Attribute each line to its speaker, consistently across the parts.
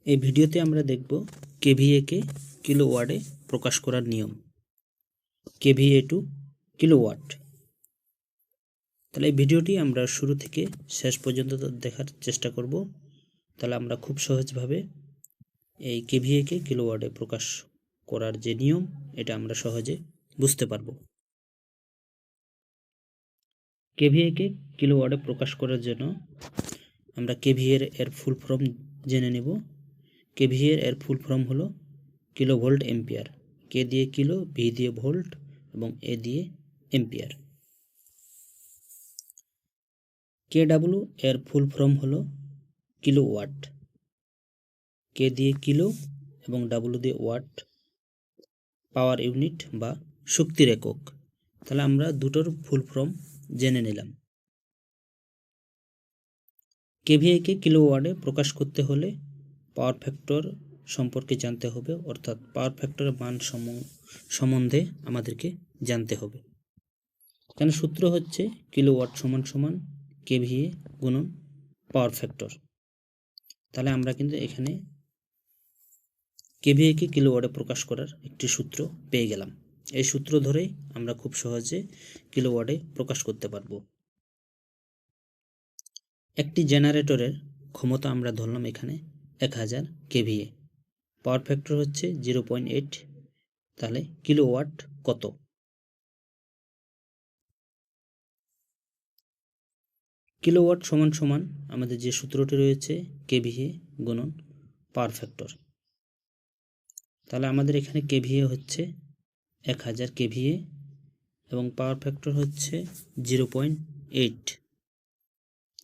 Speaker 1: এই ভিডিওতে আমরা দেখব কেভিএ কে কিলোওয়াটে প্রকাশ করার নিয়ম। KVA to kilowatt. তাহলে এই ভিডিওটি আমরা শুরু থেকে শেষ পর্যন্ত দেখার চেষ্টা করব। তাহলে আমরা খুব সহজভাবে এই কেভিএ কে কিলোওয়াটে প্রকাশ করার যে নিয়ম, এটা আমরা সহজে বুঝতে পারব। কেভিএ কে কিলোওয়াটে প্রকাশ করার জন্য আমরা কেভিএ এর ফুল ফর্ম জেনে নেব। কেভিএ এর ফুল ফর্ম হলো কিলোভোল্ট এম্পিয়ার। কে দিয়ে কিলো, ভি দিয়ে ভোল্ট এবং এ দিয়ে এম্পিয়ার। কেডব্লিউ এর ফুল ফর্ম হলো কিলোওয়াট। কে দিয়ে কিলো এবং ডাব্লু দিয়ে ওয়াট, পাওয়ার ইউনিট বা শক্তির একক। তাহলে আমরা দুটোর ফুল ফর্ম জেনে নিলাম। কেভিএ কে কিলোওয়াটে প্রকাশ করতে হলে পাওয়ার ফ্যাক্টর সম্পর্কে জানতে হবে, অর্থাৎ পাওয়ার ফ্যাক্টরের মান সম্বন্ধে আমাদেরকে জানতে হবে। এখানে সূত্র হচ্ছে কিলোওয়াট সমান সমান কেভিএ গুণন পাওয়ার ফ্যাক্টর। তাহলে আমরা কিন্তু এখানে কেভিএ কে কিলোওয়াটে প্রকাশ করার একটি সূত্র পেয়ে গেলাম। এই সূত্র ধরেই আমরা খুব সহজে কিলোওয়াটে প্রকাশ করতে পারবো। একটি জেনারেটরের ক্ষমতা আমরা ধরলাম এখানে 1000 কেভিএ। পাওয়ার ফ্যাক্টর হচ্ছে 0.8। তাহলে কিলোওয়াট কত? কিলোওয়াট সমান সমান আমাদের যে সূত্রটি রয়েছে কেভিএ গুণন পাওয়ার ফ্যাক্টর। তাহলে আমাদের এখানে কেভিএ হচ্ছে 1000 কেভিএ এবং পাওয়ার ফ্যাক্টর হচ্ছে 0.8।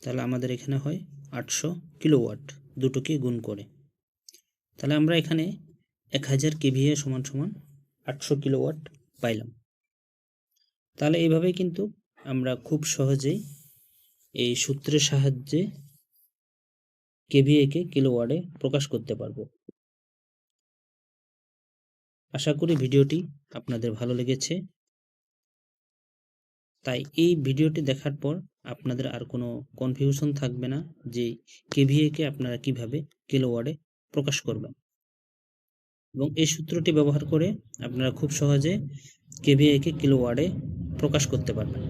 Speaker 1: তাহলে আমাদের এখানে হয় 800 কিলোওয়াট, দুটোকে গুণ করে। তাহলে আমরা এখানে 1000 কেভিএ সমান সমান 800 কিলোওয়াট পাইলাম। তাহলে এইভাবেই কিন্তু আমরা খুব সহজেই এই সূত্রের সাহায্যে কেভিএ কে কিলোওয়াটে প্রকাশ করতে পারবো। আশা করি ভিডিওটি আপনাদের ভালো লেগেছে। তাই এই ভিডিওটি দেখার পর আপনাদের আর কোনো কনফিউশন থাকবে না যে কেভিএ কে আপনারা কিভাবে কিলোওয়াটে প্রকাশ করবেন, এবং এই সূত্রটি ব্যবহার করে আপনারা খুব সহজে কেভিএ কে কিলোওয়াটে প্রকাশ করতে পারবেন।